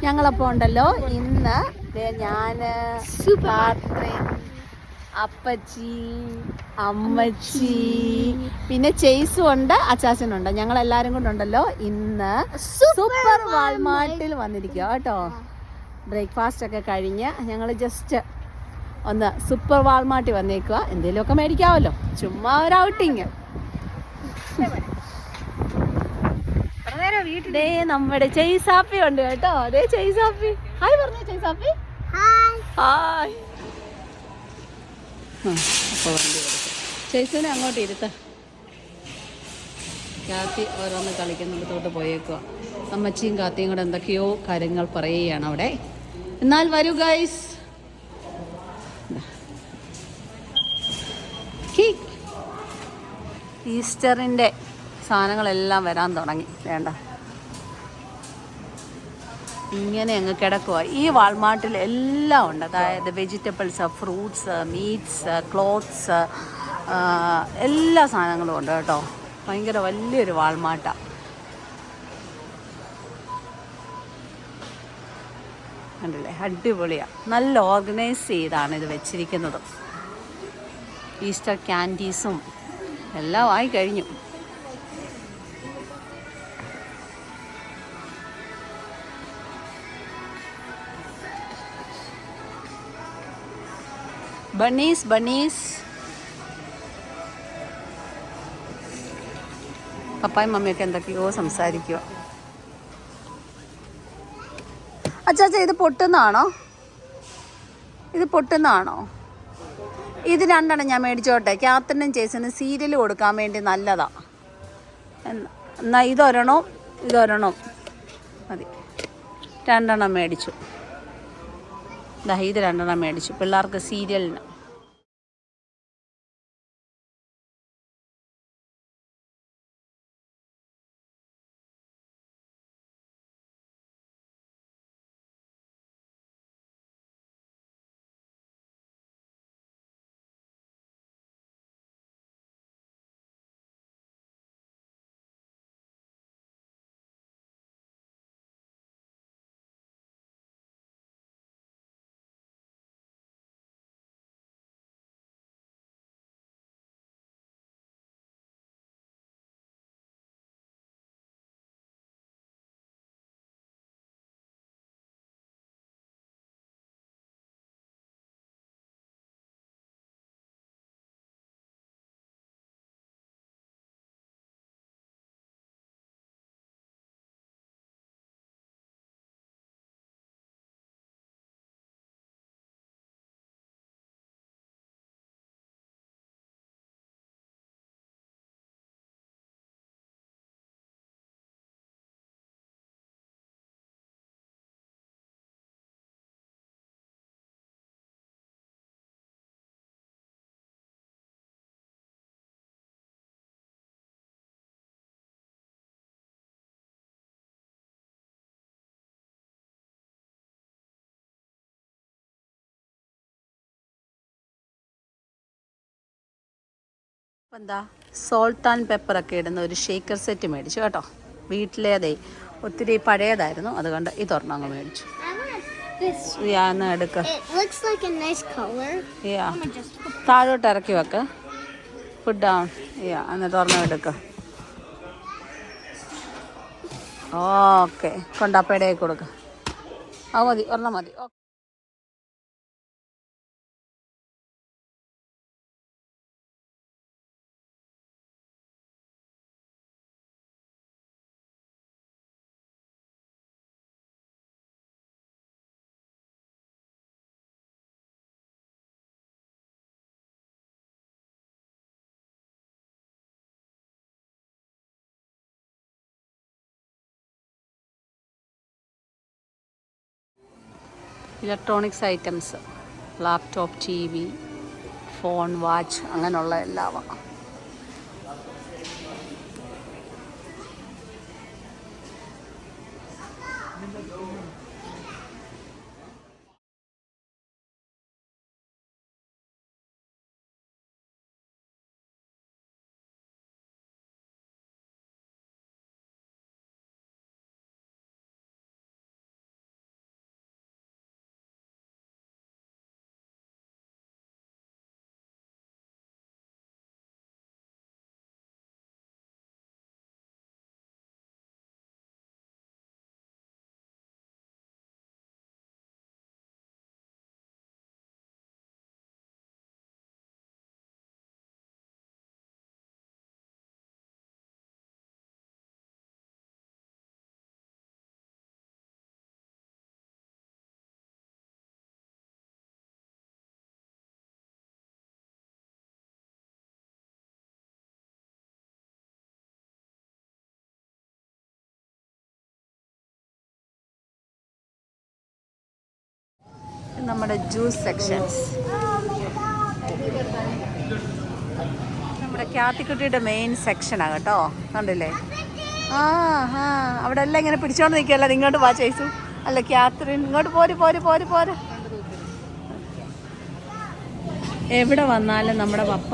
ഞങ്ങളപ്പോൾ ഉണ്ടല്ലോ ഇന്ന് ഞാൻ കാത്രിൻ, അപ്പച്ചി, അമ്മച്ചി, പിന്നെ ചേസും ഉണ്ട്, അച്ചാച്ചനുണ്ട്. ഞങ്ങളെല്ലാവരും കൊണ്ടുണ്ടല്ലോ ഇന്ന് സൂപ്പർ വാൾമാർട്ടിൽ വന്നിരിക്കുക കേട്ടോ. ബ്രേക്ക്ഫാസ്റ്റ് ഒക്കെ കഴിഞ്ഞ് ഞങ്ങൾ ജസ്റ്റ് ഒന്ന് സൂപ്പർ വാൾമാർട്ടിൽ വന്നേക്കുക. എന്തെങ്കിലുമൊക്കെ മേടിക്കാമല്ലോ, ചുമ്മാ ഒരു ഔട്ടിങ്. ദേ നമ്മുടെ ചെയ്സാപ്പി ഉണ്ട് കേട്ടോ. അതേ ചെയ്സാപ്പി, ഹായ് പറഞ്ഞു. ചെയ്സാപ്പി ഹായ്. അപ്പോൾ വണ്ടി കൊടുക്കും. ചെയ്സിനെ അങ്ങോട്ട് ഇരുത്ത. കാത്തി ഓരോന്ന് കളിക്കുന്നിടത്തോട്ട് പോയേക്കുക. അമ്മച്ചിയും കാത്തിയും കൂടെ എന്തൊക്കെയോ കാര്യങ്ങൾ പറയുകയാണ് അവിടെ. എന്നാൽ വരൂ ഗൈസ്. ഈസ്റ്ററിൻ്റെ സാധനങ്ങളെല്ലാം വരാൻ തുടങ്ങി. വേണ്ട, ഇങ്ങനെ അങ്ങ് കിടക്കുക. ഈ വാൾമാർട്ടിൽ എല്ലാം ഉണ്ട്. അതായത് വെജിറ്റബിൾസ്, ഫ്രൂട്ട്സ്, മീറ്റ്സ്, ക്ലോത്ത്സ്, എല്ലാ സാധനങ്ങളും ഉണ്ട് കേട്ടോ. ഭയങ്കര വലിയൊരു വാൾമാർട്ടാണ്. കണ്ടില്ലേ, അടിപൊളിയാണ്. നല്ല ഓർഗനൈസ് ചെയ്താണ് ഇത് വെച്ചിരിക്കുന്നത്. ഈസ്റ്റർ ക്യാൻഡീസും എല്ലാം ആയി കഴിഞ്ഞു. ബണ്ണീസ് പപ്പായും മമ്മിയൊക്കെ എന്തൊക്കെയോ സംസാരിക്കുക. അച്ചാ, ഇത് പൊട്ടുന്നതാണോ? ഇത് രണ്ടെണ്ണം ഞാൻ മേടിച്ചോട്ടെ. ക്യാത്തറിനും ചേച്ചനും സീരിയൽ കൊടുക്കാൻ വേണ്ടി നല്ലതാ. എന്നാൽ ഇതൊരെണ്ണം മതി. രണ്ടെണ്ണം മേടിച്ചു. ഇത് രണ്ടെണ്ണം മേടിച്ചു പിള്ളേർക്ക് സീരിയലിന്. അപ്പം എന്താ, സോൾട്ട് ആൻഡ് പെപ്പറൊക്കെ ഇടുന്ന ഒരു ഷേക്കർ സെറ്റ് മേടിച്ചു കേട്ടോ. വീട്ടിലേതേ ഒത്തിരി പഴയതായിരുന്നു, അതുകൊണ്ട് ഇതൊരെണ്ണം അങ്ങ് മേടിച്ചു. എന്നാ എടുക്ക. താഴോട്ട് ഇറക്കി വെക്ക്. പുട്ട് ഡൗൺ. എന്നിട്ട് ഒരെണ്ണം എടുക്ക. ഓക്കെ, കൊണ്ടപ്പയുടെ കൊടുക്ക. അത് മതി, ഒരെണ്ണം മതി. Electronics items, laptop, TV, phone, watch, അങ്ങനെയുള്ള എല്ലാം. നമ്മുടെ ജ്യൂസ് സെക്ഷൻസ്. നമ്മുടെ ക്യാത്തിക്കുട്ടിയുടെ മെയിൻ സെക്ഷനാണ് കേട്ടോ, കണ്ടില്ലേ? അവിടെ എല്ലാം ഇങ്ങനെ പിടിച്ചോണ്ട് നിൽക്കുകയല്ല. ഇങ്ങോട്ട് വാ ചേച്ചു. അല്ല ക്യാത്രിൻ, ഇങ്ങോട്ട് പോര്. എവിടെ വന്നാലും നമ്മുടെ പപ്പ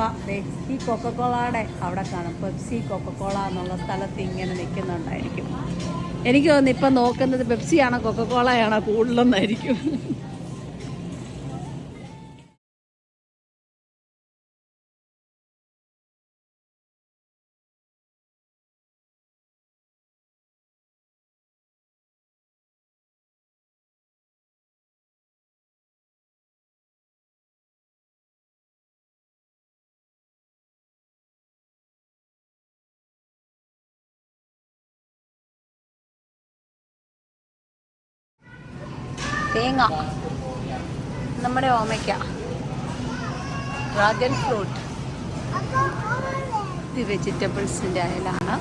ഈ കൊക്കക്കോളയുടെ അവിടെ കാണും. പെപ്സി കൊക്കക്കോള എന്നുള്ള സ്ഥലത്ത് ഇങ്ങനെ നിൽക്കുന്നുണ്ടായിരിക്കും. എനിക്ക് തോന്നുന്നു ഇപ്പം നോക്കുന്നത് പെപ്സിയാണോ കൊക്കക്കോളയാണോ കൂടുതലെന്നായിരിക്കും. തേങ്ങ, നമ്മുടെ ഓമയ്ക്ക, ഡ്രാഗൺ ഫ്രൂട്ട്, ഇത് വെജിറ്റബിൾസിൻ്റെ അയലാണ്.